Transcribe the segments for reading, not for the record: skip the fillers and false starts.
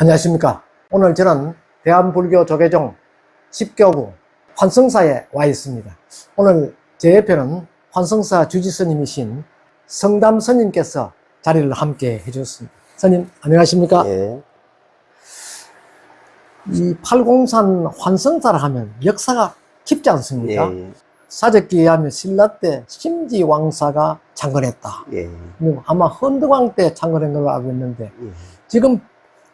안녕하십니까. 오늘 저는 대한불교 조계종 10교구 환성사에 와 있습니다. 오늘 제 옆에는 환성사 주지스님이신 성담 스님께서 자리를 함께 해주셨습니다. 스님 안녕하십니까? 예. 이 팔공산 환성사를 하면 역사가 깊지 않습니까? 예. 사적기에 하면 신라 때 심지왕사가 창건했다. 예. 아마 헌덕왕 때 창건한 걸로 알고 있는데 예. 지금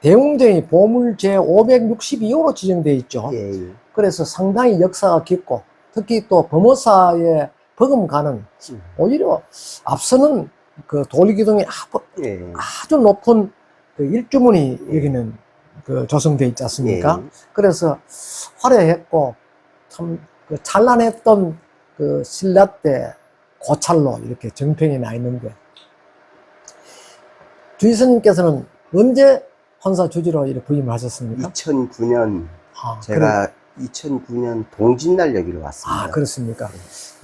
대웅정이 보물 제562호로 지정되어 있죠. 예. 그래서 상당히 역사가 깊고 특히 또 범어사에 버금가는 오히려 앞서는 그 돌기둥이 예. 아주 높은 그 일주문이 여기는 그 조성되어 있지 않습니까? 예. 그래서 화려했고 참 그 찬란했던 그 신라 때 고찰로 이렇게 정평이 나 있는데 주의스님께서는 언제 환사 주지로 이렇게 부임을 하셨습니까? 2009년 제가 2009년 동짓날 여기로 왔습니다. 아, 그렇습니까?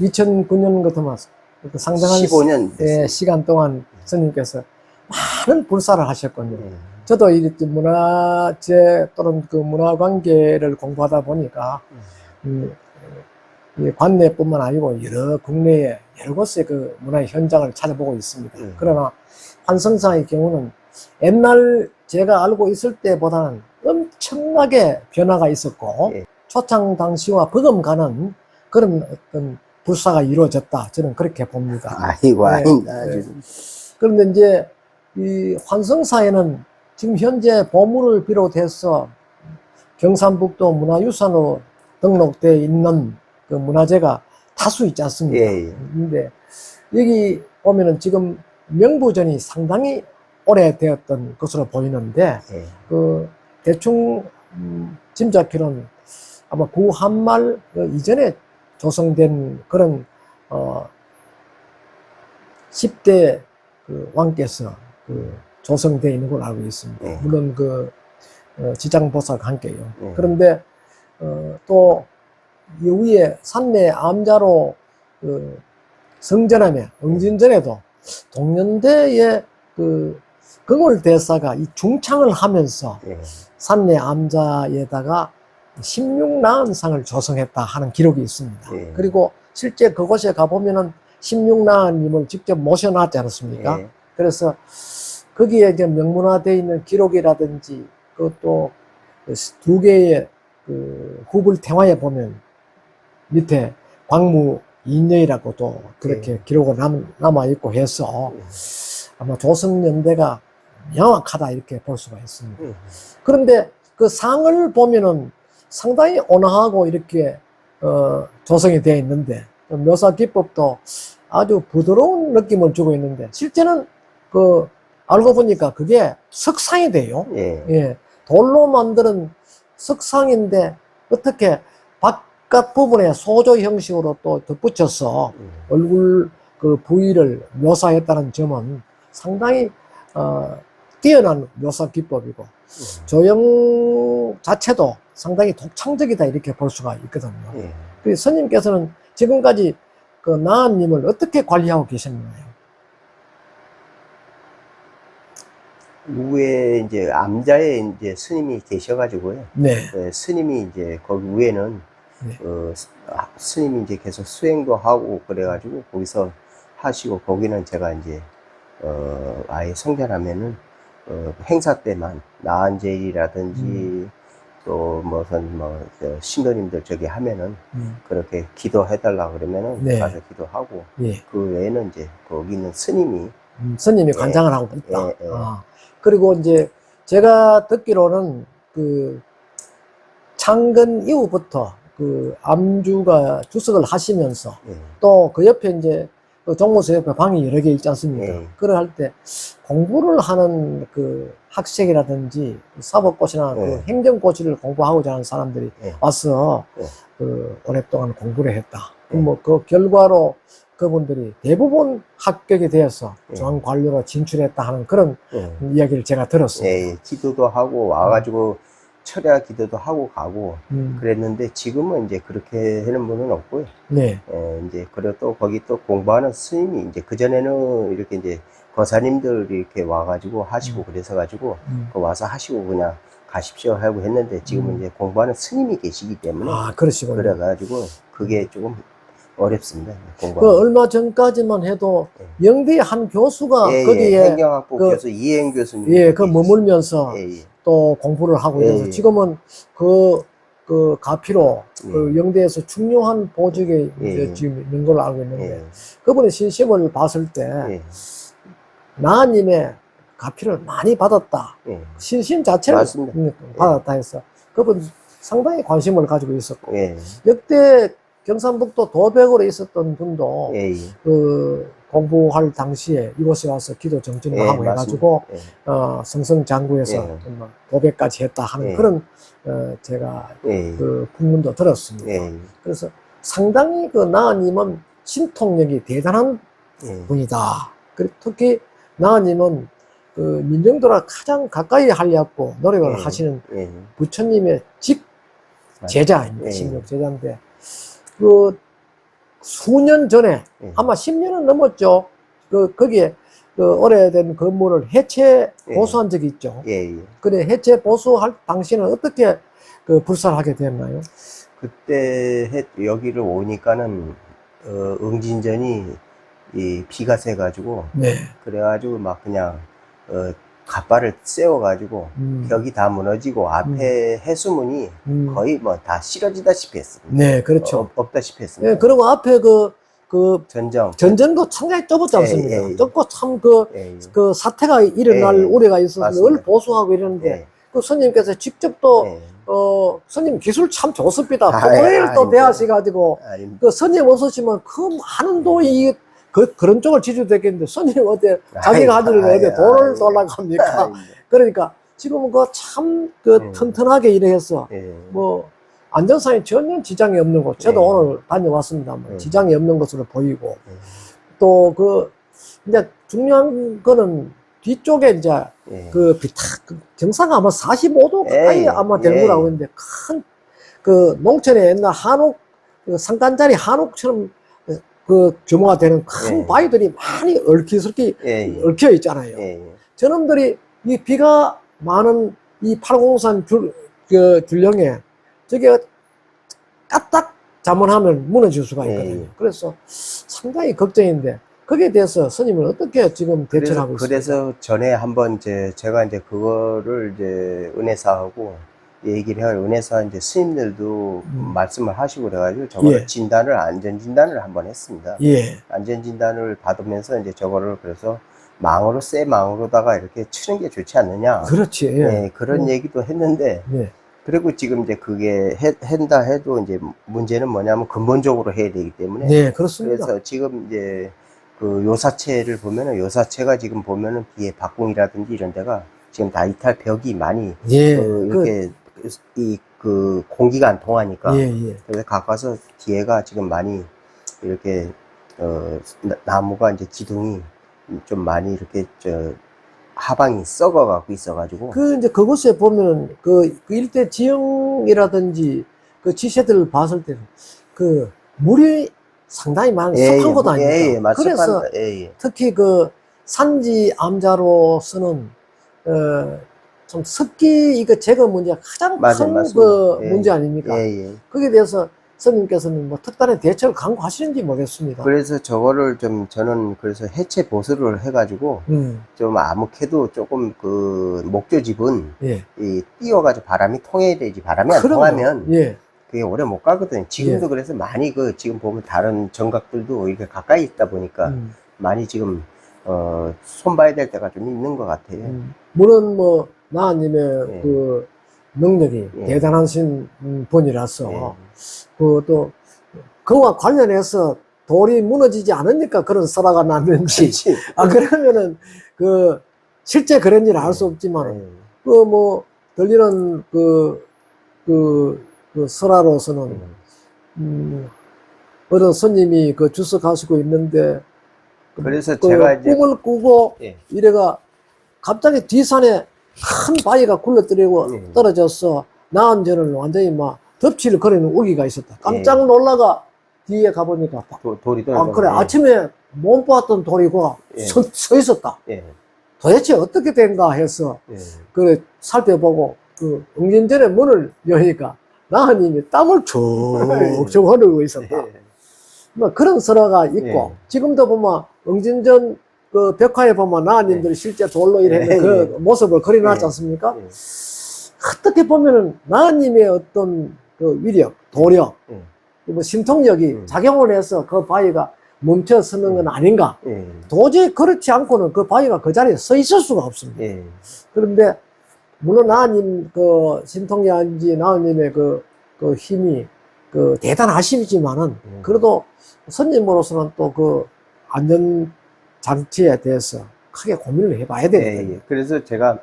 2009년 같으면 그 상당한 15년 됐습니다. 시간 동안 스님께서 많은 불사를 하셨거든요. 예. 저도 이렇게 문화재 또는 그 문화관계를 공부하다 보니까 이 관내뿐만 아니고 여러 국내에 여러 곳의 그 문화의 현장을 찾아보고 있습니다. 그러나 환성사의 경우는 옛날 제가 알고 있을 때보다는 엄청나게 변화가 있었고 예. 초창 당시와 버금가는 그런 어떤 불사가 이루어졌다. 저는 그렇게 봅니다. 아이고, 네, 아닙니다. 네. 그런데 이제 이 환성사에는 지금 현재 보물을 비롯해서 경상북도 문화유산으로 등록되어 있는 그 문화재가 다수 있지 않습니까? 예. 예. 근데 여기 보면은 지금 명부전이 상당히 오래되었던 것으로 보이는데 예. 그 대충 짐작기로는 아마 구한말 이전에 조성된 그런 10대 그 왕께서 그 조성되어 있는 걸 알고 있습니다. 예. 물론 그 지장보살과 함께요. 예. 그런데 또 이후에 산내 암자로 그 성전하며 응진전에도 동년대의 그 긍월대사가 이 중창을 하면서 예. 산내 암자에다가 16나은상을 조성했다 하는 기록이 있습니다. 예. 그리고 실제 그곳에 가보면은 16나은님을 직접 모셔놨지 않습니까? 예. 그래서 거기에 이제 명문화되어 있는 기록이라든지 그것도 두 개의 그 후불탱화에 보면 밑에 광무 인여이라고 또 그렇게 기록을 남아있고 해서 아마 조선연대가 명확하다 이렇게 볼 수가 있습니다. 그런데 그 상을 보면은 상당히 온화하고 이렇게 조성이 되어 있는데 묘사 기법도 아주 부드러운 느낌을 주고 있는데 실제는 그 알고 보니까 그게 석상이 돼요. 예. 예, 돌로 만드는 석상인데 어떻게 바깥 부분에 소조 형식으로 또 덧붙여서 얼굴 그 부위를 묘사했다는 점은 상당히 뛰어난 묘사 기법이고 조형 자체도 상당히 독창적이다 이렇게 볼 수가 있거든요. 예. 그래서 스님께서는 지금까지 그 나은님을 어떻게 관리하고 계셨나요? 위에 이제 암자에 이제 스님이 계셔가지고요. 네. 네, 스님이 이제 거기 위에는 네. 스님이 이제 계속 수행도 하고 그래가지고 거기서 하시고 거기는 제가 이제 아예 성전하면은 행사 때만 나한제일이라든지 또 무슨 신도님들 저기 하면은 그렇게 기도해달라 그러면은 네. 가서 기도하고 예. 그 외에는 이제 거기 있는 스님이 스님이 관장을 하고 있다. 예, 예. 그리고 이제 제가 듣기로는 그 창건 이후부터 그 암주가 주석을 하시면서 예. 또 그 옆에 이제 그 종무소 옆에 방이 여러 개 있지 않습니까? 예. 그걸 할 때 공부를 하는 그 학생이라든지 사법고시나 예. 그 행정고시를 공부하고자 하는 사람들이 예. 와서 예. 그 오랫동안 공부를 했다. 예. 뭐 그 결과로 그분들이 대부분 합격이 되어서 예. 중앙관료로 진출했다 하는 그런 예. 이야기를 제가 들었습니다. 예, 기도도 하고 와가지고 철야 기도도 하고 가고 그랬는데 지금은 이제 그렇게 하는 분은 없고요. 네. 이제 그리고 또 거기 또 공부하는 스님이 이제 그전에는 이렇게 이제 거사님들 이렇게 와가지고 하시고 그래서 가지고 그 와서 하시고 그냥 가십시오 하고 했는데 지금은 이제 공부하는 스님이 계시기 때문에 아, 그러시군요. 그래가지고 그게 조금 어렵습니다. 그 공부하는. 얼마 전까지만 해도 영대 한 교수가 예, 거기에 예, 행정학부 그- 교수 이행 교수님. 예, 그 머물면서 예, 예. 또 공부를 하고 예, 있어서 예. 지금은 그 가피로 그 예. 영대에서 중요한 보직에 예, 이제 예. 지금 있는 걸로 알고 있는데 예, 그분의 신심을 봤을 때 예, 나님의 가피를 많이 받았다. 예. 신심 자체를 맞습니다. 받았다 해서 그분 상당히 관심을 가지고 있었고 예, 역대 경상북도 도백으로 있었던 분도 예, 예. 그 공부할 당시에 이곳에 와서 기도 정진도 예, 하고 맞습니다. 해가지고 예, 성성장구에서 예. 뭐 도백까지 했다 하는 예. 그런 제가 예, 그 풍문도 들었습니다. 예, 그래서 상당히 그 나님은 신통력이 대단한 예. 분이다. 그리고 특히 나님은 그 민정도를 가장 가까이 하려고 노력을 예. 하시는 예. 부처님의 직 제자입니다. 예. 신력 제자인데 그 수년 전에 예. 아마 10년은 넘었죠. 거기에 그 오래된 건물을 해체 예. 보수한 적이 있죠. 예, 예. 그래 해체 보수할 당시는 어떻게 그 불살하게 됐나요? 그때 여기를 오니까는 응진전이 이 비가 세가지고 네. 그래가지고 막 그냥 갓발을 세워가지고 벽이 다 무너지고 앞에 해수문이 거의 뭐 다 실어지다시피 했습니다. 네, 그렇죠. 없다시피 했습니다. 네, 그리고 앞에 그 전전도 상당히 좁았지 않습니까? 예, 예. 좁고 참 예, 예. 그 사태가 일어날 예, 우려가 있어서 맞습니다. 늘 보수하고 이러는데 예. 그 스님께서 직접 또 예. 스님 기술 참 좋습니다. 아, 도를 예, 또 아닙니다. 대하셔가지고 아닙니다. 그 스님 없으시면 그 많은 돈이 그런 쪽을 지주되겠는데 스님 어때 자기가 하늘을 어디 돈을 돌아갑니까? 그러니까 지금은 그 참 튼튼하게 일해서 예. 뭐 안전상에 전혀 지장이 없는 곳. 저도 예. 오늘 다녀왔습니다만 예. 지장이 없는 것으로 보이고 예. 또 이제 중요한 거는 뒤쪽에 이제 예. 경사가 아마 45도 가까이 예. 아마 될 예. 거라고 했는데 큰 그 농촌에 옛날 한옥 그 상간짜리 한옥처럼 그 규모가 되는 큰 예. 바위들이 많이 얽히설키 예. 얽혀 있잖아요. 예. 저놈들이 이 비가 많은 이 803 줄령에 저게 까딱 잘못하면 무너질 수가 있거든요. 예. 그래서 상당히 걱정인데 거기에 대해서 스님은 어떻게 지금 대처를 하고 있습니까? 그래서 전에 한번 제가 이제 그거를 이제 은혜사하고 얘기를 해요. 은혜사 이제 스님들도 말씀을 하시고 그래가지고 저거를 예. 안전 진단을 한번 했습니다. 예. 안전 진단을 받으면서 이제 저거를 그래서 망으로 새 망으로다가 이렇게 치는 게 좋지 않느냐. 그렇지. 예. 네, 그런 얘기도 했는데. 예. 그리고 지금 이제 그게 한다 해도 이제 문제는 뭐냐면 근본적으로 해야 되기 때문에. 네, 그렇습니다. 그래서 지금 이제 그 요사체를 보면은 요사체가 지금 보면은 뒤에 박공이라든지 이런 데가 지금 다 이탈 벽이 많이 예. 이렇게 그 공기가 안 통하니까. 예, 예. 그래서 가까워서 뒤에가 지금 많이 이렇게 나무가 이제 기둥이 좀 많이 이렇게 하방이 썩어가고 있어가지고. 이제 그곳에 보면은 그 일대 지형이라든지 그 지세들을 봤을 때는 그 물이 상당히 많은 습한 곳 아닙니까? 예, 그래서 특히 그 산지 암자로서는 좀 습기 이거 제거 문제가 가장 큰 그 문제 아닙니까? 예. 거기에 대해서 스님께서는 뭐 특단의 대책을 강구하시는지 모르겠습니다. 그래서 저거를 저는 그래서 해체 보수를 해가지고 좀 아무래도 조금 그 목조집은 예. 띄어가지고 바람이 통해야 되지. 바람이 안 통하면 예. 그게 오래 못 가거든요. 지금도 예. 그래서 많이 지금 보면 다른 정각들도 이렇게 가까이 있다 보니까 많이 지금 손봐야 될 때가 좀 있는 것 같아요. 물론 뭐 나님의 예. 그 능력이 예. 대단하신 분이라서 예. 또 그와 관련해서 돌이 무너지지 않으니까 그런 설화가 났는지 그러면은 실제 그런지는 알 수 없지만 뭐 들리는 그 설화로서는 어떤 스님이 주석하시고 있는데 그래서 제가 이제 꿈을 꾸고 예. 이래가 갑자기 뒷산에 큰 바위가 굴러뜨리고 떨어져서 나은 전을 완전히 막 덮치를 거리는 우기가 있었다. 깜짝 놀라가 뒤에 가보니까 돌이 떨어져. 그래 아침에 못 봤던 돌이고 서 있었다. 예. 도대체 어떻게 된가 해서 그래 살펴보고 그 응진전의 문을 여니까 나하님이 땀을 쭉쭉 흐르고 있었다. 예. 뭐 그런 설화가 있고 예. 지금도 보면 응진전 그 벽화에 보면 나하님들이 실제 돌로 일하는 예. 그 모습을 그려놨지 예. 않습니까? 예. 어떻게 보면은 나하님의 어떤 그 위력, 도력, 예. 뭐 신통력이 작용을 해서 그 바위가 멈춰서는 건 아닌가. 예. 도저히 그렇지 않고는 그 바위가 그 자리에 서 있을 수가 없습니다. 예. 그런데 물론 나님 그 신통력인지 나님의 그 힘이 그 대단하시지만은 그래도 스님으로서는 또 그 안전 장치에 대해서 크게 고민을 해봐야 되거든요. 예. 그래서 제가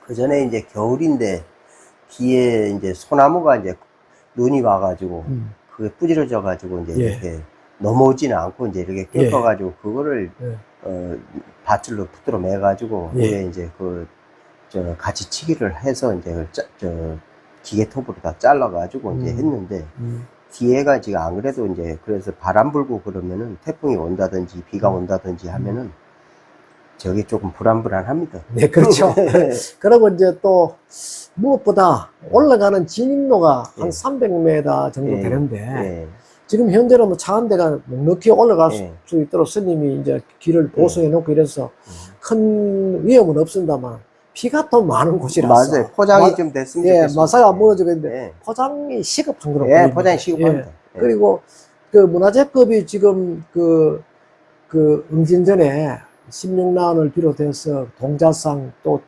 그 전에 이제 겨울인데 뒤에 이제 소나무가 이제 눈이 와가지고 그게 부지러져가지고 이제 예. 이렇게 넘어오지는 않고 이제 이렇게 예. 꺾어가지고 그거를 예. 밧줄로 붙들어 매가지고 예. 위에 이제 같이 치기를 해서 이제 기계톱으로 다 잘라가지고 이제 했는데 뒤에가 지금 안 그래도 이제 그래서 바람 불고 그러면은 태풍이 온다든지 비가 온다든지 하면은 저게 조금 불안불안합니다. 네, 그렇죠. 그리고 이제 또 무엇보다 올라가는 진입로가 한 예. 300m 정도 예. 되는데 예. 지금 현재는 뭐 차 한 대가 넉넉히 올라갈 예. 수 있도록 스님이 이제 길을 보수해 놓고 이래서 큰 위험은 없습니다만 비가 또 많은 곳이라서 맞아요. 포장이 좀 됐으면 예, 좋겠습니다. 마사가 무너지고 있는데 예. 포장이 시급한 거로 예, 보입니다. 포장이 시급합니다. 예. 그리고 그 문화재급이 지금 그 응진전에 16난을 비롯해서 동자상 또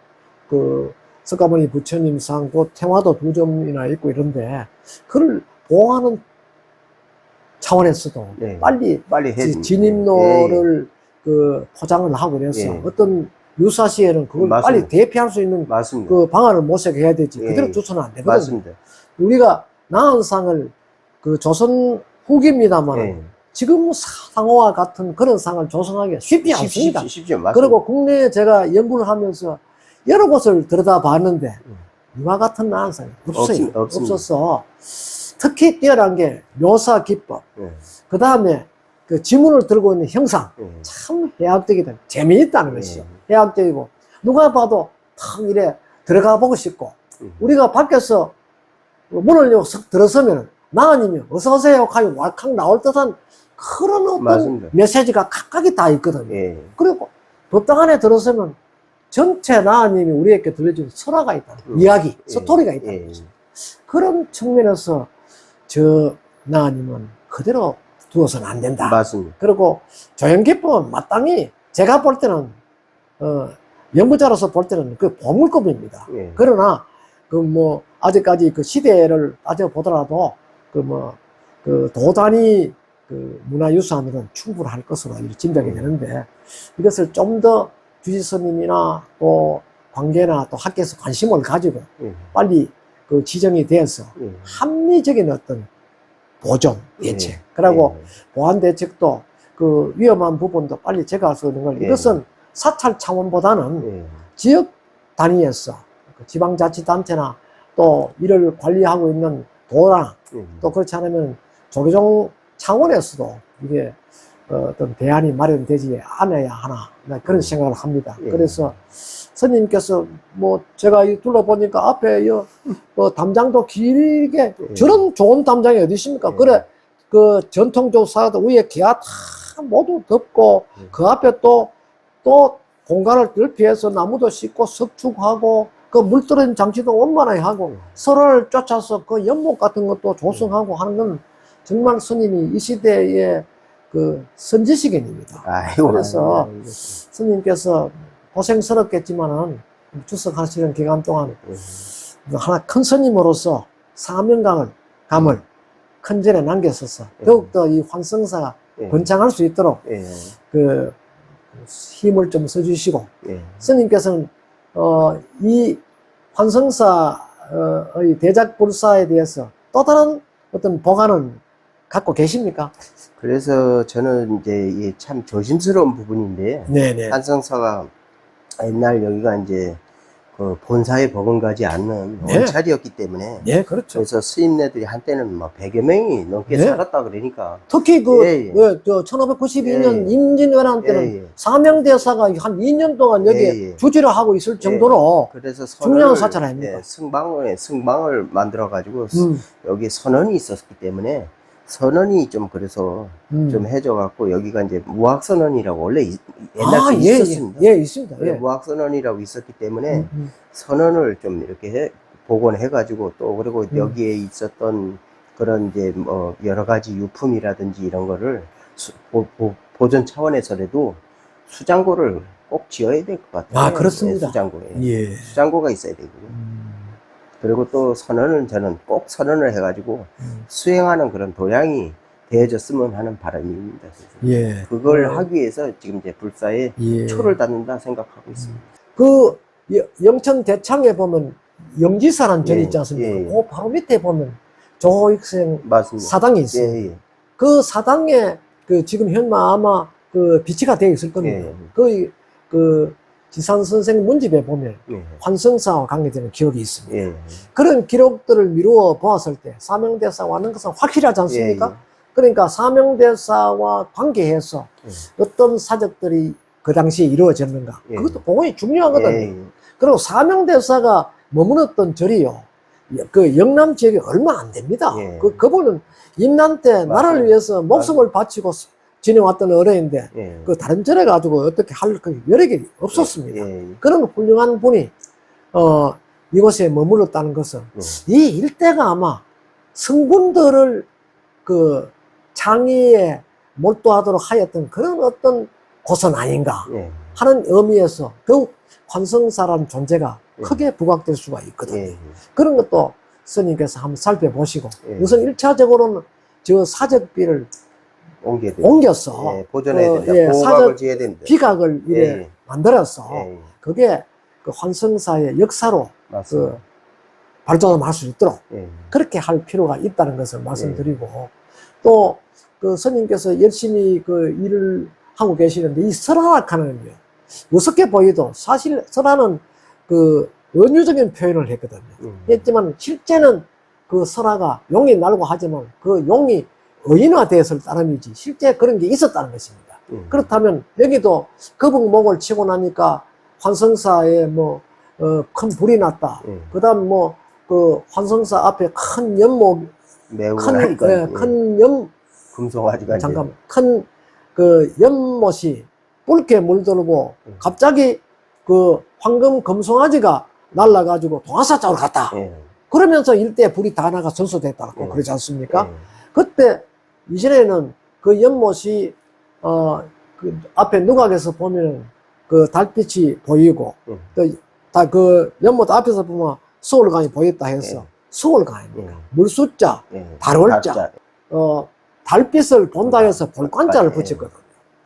그 석가모니 부처님상 또 태화도 2점이나 있고 이런데 그걸 보호하는 차원에서도 네. 빨리 해. 진입로를 그 포장을 하고 그래서 예. 어떤 유사시에는 그걸 맞습니다. 빨리 대피할 수 있는 맞습니다. 그 방안을 모색해야 되지. 예. 그대로 두서는 안 되거든요. 맞습니다. 우리가 나은상을 그 조선 후기입니다만 예. 지금 상호와 같은 그런 상을 조성하기가 쉽지 않습니다. 쉽죠. 맞습니다. 그리고 국내에 제가 연구를 하면서 여러 곳을 들여다봤는데 이와 같은 나은상이 없어요. 없습니다. 없어서 특히 뛰어난 게 묘사 기법, 예. 그 다음에 그 지문을 들고 있는 형상, 예. 참 해학적이다. 재미있다는 것이죠. 해학적이고 누가 봐도 탁 이래 들어가 보고 싶고 우리가 밖에서 문을 열고 석 들어서면 나은님이 어서 오세요 하고 왈칵 나올 듯한 그런 어떤 맞습니다. 메시지가 각각이 다 있거든요. 예. 그리고 법당 안에 들어서면 전체 나은님이 우리에게 들려준 설화가 있다. 이야기, 스토리가 있다. 예. 그런 측면에서 저 나은님은 그대로 두어서는 안 된다. 맞습니다. 그리고 조연기법은 마땅히 제가 볼 때는 연구자로서 볼 때는 그 보물급입니다. 예. 그러나 그 뭐 아직까지 그 시대를 따져보더라도 그 도단위 그 문화유산으로는 충분할 것으로 짐작이 되는데 이것을 좀 더 주지스님이나 또 관계나 또 학계에서 관심을 가지고 빨리 그 지정이 되어서 합리적인 어떤 보존 대책 그리고 보안 대책도 그 위험한 부분도 빨리 제거할 수 있는 걸 이것은 사찰 차원보다는 지역 단위에서 그 지방자치단체나 또 이를 관리하고 있는 도랑 또 그렇지 않으면 조계종 차원에서도 이게 어떤 대안이 마련되지 않아야 하나 그런 생각을 합니다. 그래서 스님께서 뭐 제가 둘러보니까 앞에 뭐 담장도 길게 저런 좋은 담장이 어디 있습니까? 그래 그 전통적 사도 위에 기아 다 모두 덮고 그 앞에 또 공간을 넓히해서 나무도 심고 석축하고 그 물 떨어진 장치도 원만하게 하고 서로를 쫓아서 그 연못 같은 것도 조성하고 하는 건 정말 스님이 이 시대의 그 선지식인입니다. 그래서 스님께서 고생스럽겠지만은 출석하시는 기간 동안 하나 큰 스님으로서 사명감을 큰 절에 남겼어서 더욱더 이 환성사가 번창할 수 있도록 그 힘을 좀 써주시고 스님께서는 이 환성사의 대작불사에 대해서 또 다른 어떤 보관은 갖고 계십니까? 그래서 저는 이제 이게 참 조심스러운 부분인데 네네. 환성사가 옛날 여기가 이제 그 본사에 버금가지 않는 네. 원찰이었기 때문에 예, 그렇죠. 그래서 스님네들이 한때는 뭐 100여 명이 넘게 네. 살았다 그러니까 특히 예, 예. 저 1592년 예, 예. 임진왜란 때는 예, 예. 사명대사가 한 2년 동안 여기에 예, 예. 주지를 하고 있을 정도로 그래서 중요한 사찰 아닙니까? 예, 승방을 만들어 가지고 음, 여기 선원이 있었기 때문에 선원이 좀 그래서 좀 해줘 갖고 여기가 이제 무학선원이라고 원래 옛날부터 예, 있었습니다. 예, 있습니다. 예. 무학선원이라고 있었기 때문에 음. 선언을 좀 이렇게 복원해가지고 또 그리고 여기에 있었던 그런 이제 뭐 여러 가지 유품이라든지 이런 거를 보존 차원에서라도 수장고를 꼭 지어야 될 것 같아요. 아, 그렇습니다. 수장고에. 예. 수장고가 있어야 되고요. 그리고 또 선언은 저는 꼭 선언을 해가지고 수행하는 그런 도량이 되어졌으면 하는 바람입니다. 예. 그걸 하기 위해서 지금 이제 불사에 예. 초를 닫는다 생각하고 있습니다. 그 영천 대창에 보면 영지사라는 절이 예, 있지 않습니까? 예, 예. 그 바로 밑에 보면 조익생 맞습니다. 사당이 있어요. 예, 예. 그 사당에 그 지금 현마 아마 그 비치가 되어 있을 겁니다. 예. 그 지산 선생 문집에 보면 예. 환성사와 관계되는 기록이 있습니다. 예. 그런 기록들을 미루어 보았을 때 사명대사와 하는 것은 확실하지 않습니까? 예, 예. 그러니까 사명대사와 관계해서 어떤 사적들이 그 당시에 이루어졌는가. 예. 그것도 굉장히 중요하거든요. 예. 그리고 사명대사가 머무렀던 절이요. 그 영남 지역에 얼마 안 됩니다. 예. 그분은 임난 때 나라를 위해서 목숨을 바치고 지내왔던 어뢰인데 예. 그 다른 절에 가지고 어떻게 할 그 여력이 없었습니다. 예. 그런 훌륭한 분이 이곳에 머물렀다는 것은 이 일대가 아마 성군들을 그 창의에 몰두하도록 하였던 그런 어떤 곳은 아닌가 예. 하는 의미에서 더욱 환성사라는 존재가 예. 크게 부각될 수가 있거든요. 예. 그런 것도 스님께서 한번 살펴보시고 예. 우선 1차적으로는 저 사적비를 옮겨야 됩니다. 옮겼어. 예. 보존해야 됩니다. 예, 보호각을 사적 지어야 됩니다. 비각을 이래 예. 만들어서 예. 그게 그 환성사의 역사로 맞습니다. 그 발전할 수 있도록 예. 그렇게 할 필요가 있다는 것을 말씀드리고 또 그 스님께서 열심히 그 일을 하고 계시는데 이 설화락하는요 우습게 보이도 사실 설화는 그 은유적인 표현을 했거든요. 했지만 실제는 그 설화가 용이 날고 하지만 그 용이 의인화되었을 따름이지 실제 그런 게 있었다는 것입니다. 그렇다면 여기도 거북목을 치고 나니까 환성사에 뭐 큰 불이 났다. 그다음 뭐 그 환성사 앞에 큰 연못 매우 큰 금송아지가 잠깐 큰 그 연못이 붉게 물들고 갑자기 그 황금 금송아지가 날라가지고 동화사 쪽으로 갔다. 예. 그러면서 일대 불이 다 나가 전소됐다고 예. 그러지 않습니까? 예. 그때 이전에는 그 연못이 그 앞에 누각에서 보면 그 달빛이 보이고 또 다 그 연못 앞에서 보면 서울강이 보였다 해서 서울강입니다. 물숫자, 달월자, 달빛을 본다 해서 볼관자를 붙였거든요.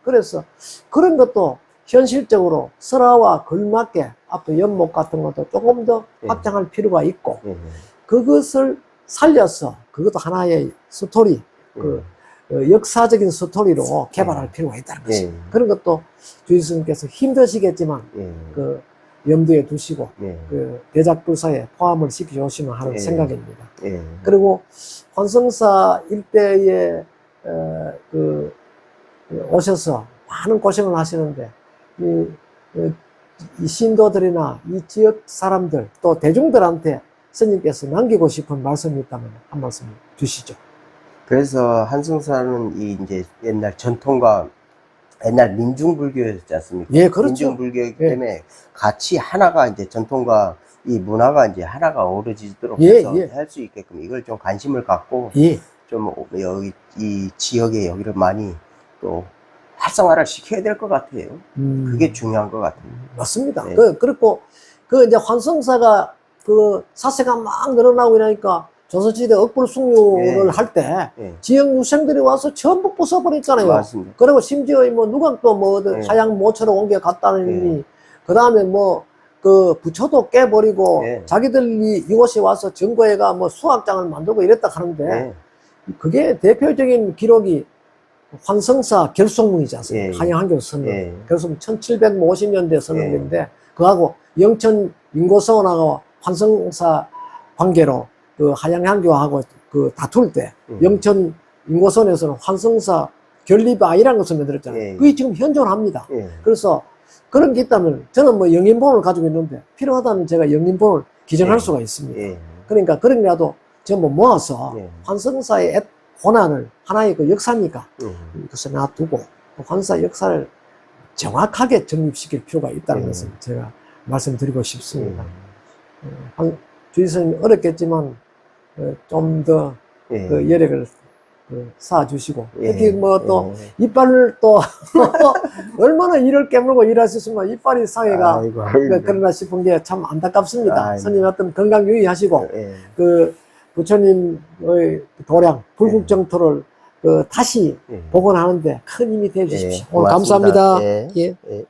그래서 그런 것도 현실적으로 설화와 걸맞게 앞에 연못 같은 것도 조금 더 확장할 필요가 있고 그것을 살려서 그것도 하나의 스토리, 그 역사적인 스토리로 개발할 필요가 있다는 것입니다. 그런 것도 주의 스님께서 힘드시겠지만 그 염두에 두시고 그 대작불사에 포함을 시켜주시면 하는 생각입니다. 그리고 환성사 일대에 그 오셔서 많은 고생을 하시는데 이 신도들이나 이 지역 사람들 또 대중들한테 스님께서 남기고 싶은 말씀이 있다면 한 말씀 주시죠. 그래서 한성사는 이 이제 옛날 전통과 옛날 민중불교였지 않습니까? 예, 그렇죠. 민중불교이기 때문에 같이 하나가 이제 전통과 이 문화가 이제 하나가 어우러지도록 해서 할 수 있게끔 이걸 좀 관심을 갖고 좀 여기 이 지역에 여기를 많이 또 활성화를 시켜야 될 것 같아요. 그게 중요한 것 같아요. 맞습니다. 그리고 그 이제 환성사가 그 사세가 막 늘어나고 이러니까 조선시대 억불숭유를 할 때 지역 유생들이 와서 전부 부숴버렸잖아요. 맞습니다. 그리고 심지어 뭐 누각도 뭐 하양 모처럼 옮겨 갔다느니 그 다음에 뭐 그 부처도 깨버리고 자기들이 이곳에 와서 정거회가 뭐 수학장을 만들고 이랬다 하는데 그게 대표적인 기록이 환성사 결속문이지 않습니까? 한양한교 선언. 결속 1750년대 선언인데 그하고 영천 인고서원하고 환성사 관계로 그 하양향교하고 그 다툴 때 영천 인고서원에서는 환성사 결립 아이라는 것을 만들었잖아요. 예. 그게 지금 현존합니다. 예. 그래서 그런 게 있다면 저는 뭐 영인본을 가지고 있는데 필요하다면 제가 영인본을 기증할 예. 수가 있습니다. 예. 그러니까 그런이라도 전부 모아서 예. 환성사의 고난을 하나의 그 역사니까 예. 이것을 놔두고 환사 역사를 정확하게 정립시킬 필요가 있다는 예. 것을 제가 말씀드리고 싶습니다. 예. 주의선님 어렵겠지만 좀 더 예. 그 여력을 쌓아주시고 예. 특히 뭐 또 예. 이빨을 또 얼마나 이를 깨물고 일하셨으면 이빨이 상해가 아이고, 그러나 싶은 게 참 안타깝습니다. 아이고. 선생님 어떤 건강 유의하시고 예. 그 부처님의 도량 불국정토를 그 다시 예. 복원하는데 큰 힘이 되어 주십시오. 예. 오늘 고맙습니다. 감사합니다. 예. 예. 예.